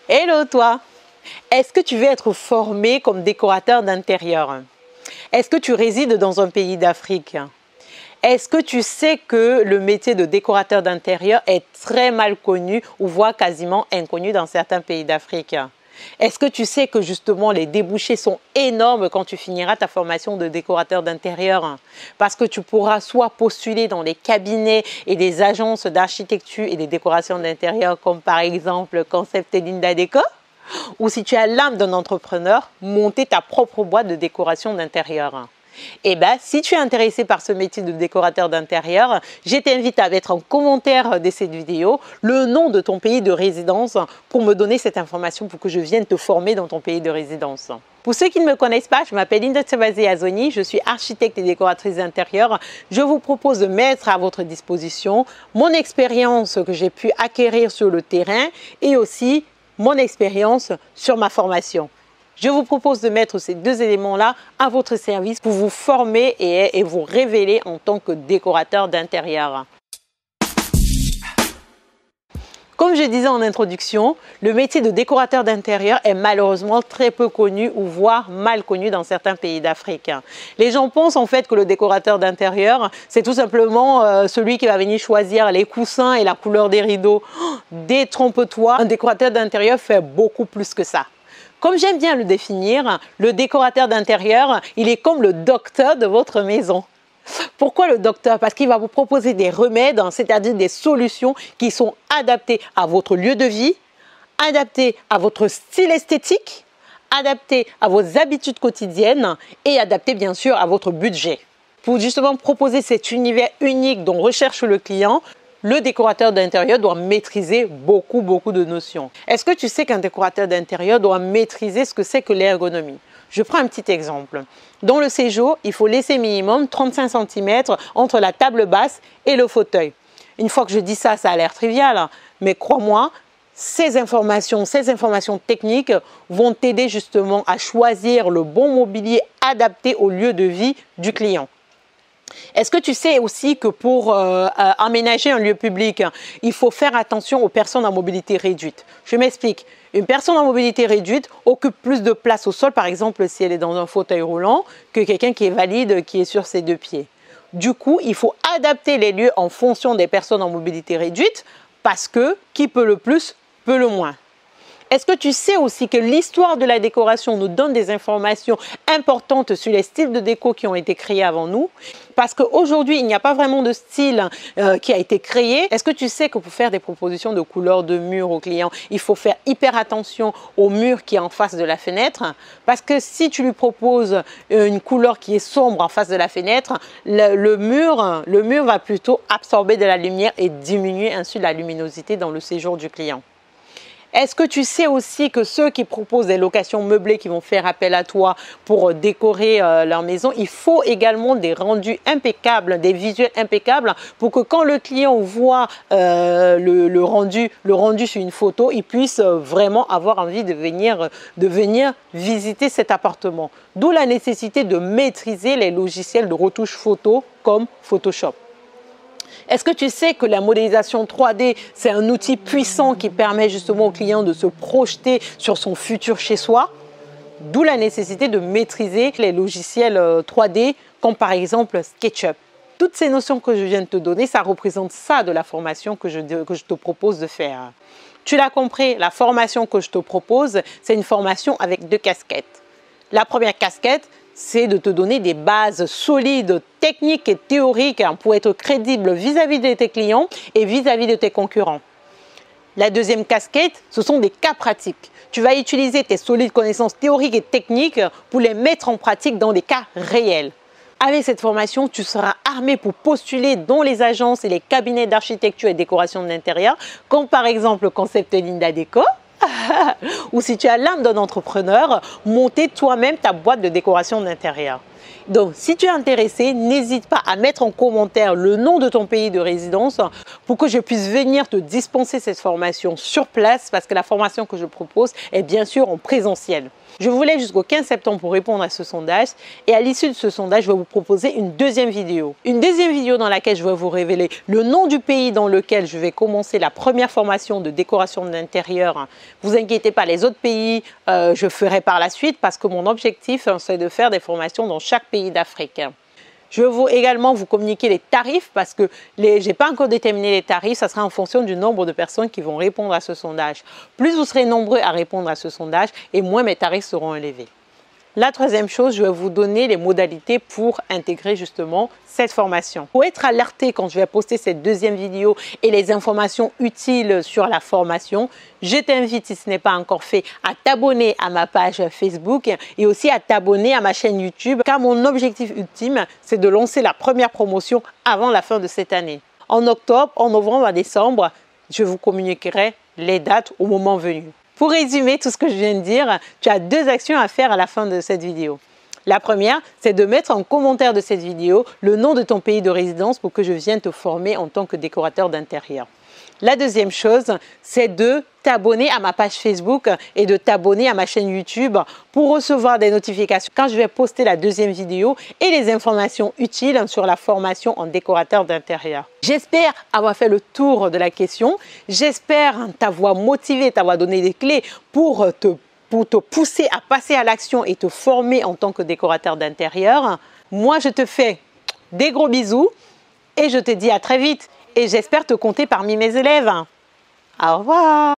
Hello toi! Est-ce que tu veux être formé comme décorateur d'intérieur? Est-ce que tu résides dans un pays d'Afrique? Est-ce que tu sais que le métier de décorateur d'intérieur est très mal connu ou voire quasiment inconnu dans certains pays d'Afrique? Est-ce que tu sais que justement les débouchés sont énormes quand tu finiras ta formation de décorateur d'intérieur? Parce que tu pourras soit postuler dans les cabinets et des agences d'architecture et des décorations d'intérieur comme par exemple Concept Linda Déco, ou si tu as l'âme d'un entrepreneur, monter ta propre boîte de décoration d'intérieur. Eh bien, si tu es intéressé par ce métier de décorateur d'intérieur, je t'invite à mettre en commentaire de cette vidéo le nom de ton pays de résidence pour me donner cette information pour que je vienne te former dans ton pays de résidence. Pour ceux qui ne me connaissent pas, je m'appelle Linda Tsebaze Azoni, je suis architecte et décoratrice d'intérieur. Je vous propose de mettre à votre disposition mon expérience que j'ai pu acquérir sur le terrain et aussi mon expérience sur ma formation. Je vous propose de mettre ces deux éléments-là à votre service pour vous former et vous révéler en tant que décorateur d'intérieur. Comme je disais en introduction, le métier de décorateur d'intérieur est malheureusement très peu connu ou voire mal connu dans certains pays d'Afrique. Les gens pensent en fait que le décorateur d'intérieur, c'est tout simplement celui qui va venir choisir les coussins et la couleur des rideaux. Détrompe-toi, un décorateur d'intérieur fait beaucoup plus que ça. Comme j'aime bien le définir, le décorateur d'intérieur, il est comme le docteur de votre maison. Pourquoi le docteur? Parce qu'il va vous proposer des remèdes, c'est-à-dire des solutions qui sont adaptées à votre lieu de vie, adaptées à votre style esthétique, adaptées à vos habitudes quotidiennes et adaptées bien sûr à votre budget. Pour justement proposer cet univers unique dont recherche le client, le décorateur d'intérieur doit maîtriser beaucoup de notions. Est-ce que tu sais qu'un décorateur d'intérieur doit maîtriser ce que c'est que l'ergonomie? Je prends un petit exemple. Dans le séjour, il faut laisser minimum 35 cm entre la table basse et le fauteuil. Une fois que je dis ça, ça a l'air trivial, mais crois-moi, ces informations techniques vont t'aider justement à choisir le bon mobilier adapté au lieu de vie du client. Est-ce que tu sais aussi que pour aménager un lieu public, il faut faire attention aux personnes à mobilité réduite? Je m'explique. Une personne à mobilité réduite occupe plus de place au sol, par exemple si elle est dans un fauteuil roulant, que quelqu'un qui est valide, qui est sur ses deux pieds. Du coup, il faut adapter les lieux en fonction des personnes en mobilité réduite parce que qui peut le plus, peut le moins. Est-ce que tu sais aussi que l'histoire de la décoration nous donne des informations importantes sur les styles de déco qui ont été créés avant nous? Parce qu'aujourd'hui, il n'y a pas vraiment de style qui a été créé. Est-ce que tu sais que pour faire des propositions de couleurs de mur aux clients, il faut faire hyper attention au mur qui est en face de la fenêtre? Parce que si tu lui proposes une couleur qui est sombre en face de la fenêtre, le mur va plutôt absorber de la lumière et diminuer ainsi la luminosité dans le séjour du client. Est-ce que tu sais aussi que ceux qui proposent des locations meublées qui vont faire appel à toi pour décorer leur maison, il faut également des rendus impeccables, des visuels impeccables pour que quand le client voit le rendu sur une photo, il puisse vraiment avoir envie de venir visiter cet appartement. D'où la nécessité de maîtriser les logiciels de retouche photo comme Photoshop. Est-ce que tu sais que la modélisation 3D, c'est un outil puissant qui permet justement au client de se projeter sur son futur chez soi? D'où la nécessité de maîtriser les logiciels 3D comme par exemple SketchUp. Toutes ces notions que je viens de te donner, ça représente ça de la formation que je te propose de faire. Tu l'as compris, la formation que je te propose, c'est une formation avec deux casquettes. La première casquette, c'est de te donner des bases solides, techniques et théoriques pour être crédible vis-à-vis de tes clients et vis-à-vis de tes concurrents. La deuxième casquette, ce sont des cas pratiques. Tu vas utiliser tes solides connaissances théoriques et techniques pour les mettre en pratique dans des cas réels. Avec cette formation, tu seras armé pour postuler dans les agences et les cabinets d'architecture et décoration d'intérieur, comme par exemple Concept Linda Déco. Ou si tu as l'âme d'un entrepreneur, monter toi-même ta boîte de décoration d'intérieur. Donc, si tu es intéressé, n'hésite pas à mettre en commentaire le nom de ton pays de résidence pour que je puisse venir te dispenser cette formation sur place parce que la formation que je propose est bien sûr en présentiel. Je vous laisse jusqu'au 15 septembre pour répondre à ce sondage et à l'issue de ce sondage, je vais vous proposer une deuxième vidéo. Une deuxième vidéo dans laquelle je vais vous révéler le nom du pays dans lequel je vais commencer la première formation de décoration d'intérieur. Vous inquiétez pas, les autres pays, je ferai par la suite parce que mon objectif, c'est de faire des formations dans chaque pays d'Afrique. Je vais également vous communiquer les tarifs parce que je n'ai pas encore déterminé les tarifs. Ça sera en fonction du nombre de personnes qui vont répondre à ce sondage. Plus vous serez nombreux à répondre à ce sondage et moins mes tarifs seront élevés. La troisième chose, je vais vous donner les modalités pour intégrer justement cette formation. Pour être alerté quand je vais poster cette deuxième vidéo et les informations utiles sur la formation, je t'invite, si ce n'est pas encore fait, à t'abonner à ma page Facebook et aussi à t'abonner à ma chaîne YouTube car mon objectif ultime, c'est de lancer la première promotion avant la fin de cette année. En octobre, en novembre, en décembre, je vous communiquerai les dates au moment venu. Pour résumer tout ce que je viens de dire, tu as deux actions à faire à la fin de cette vidéo. La première, c'est de mettre en commentaire de cette vidéo le nom de ton pays de résidence pour que je vienne te former en tant que décorateur d'intérieur. La deuxième chose, c'est de t'abonner à ma page Facebook et de t'abonner à ma chaîne YouTube pour recevoir des notifications quand je vais poster la deuxième vidéo et les informations utiles sur la formation en décorateur d'intérieur. J'espère avoir fait le tour de la question. J'espère t'avoir motivé, t'avoir donné des clés pour te pousser à passer à l'action et te former en tant que décorateur d'intérieur. Moi, je te fais des gros bisous et je te dis à très vite. Et j'espère te compter parmi mes élèves. Au revoir!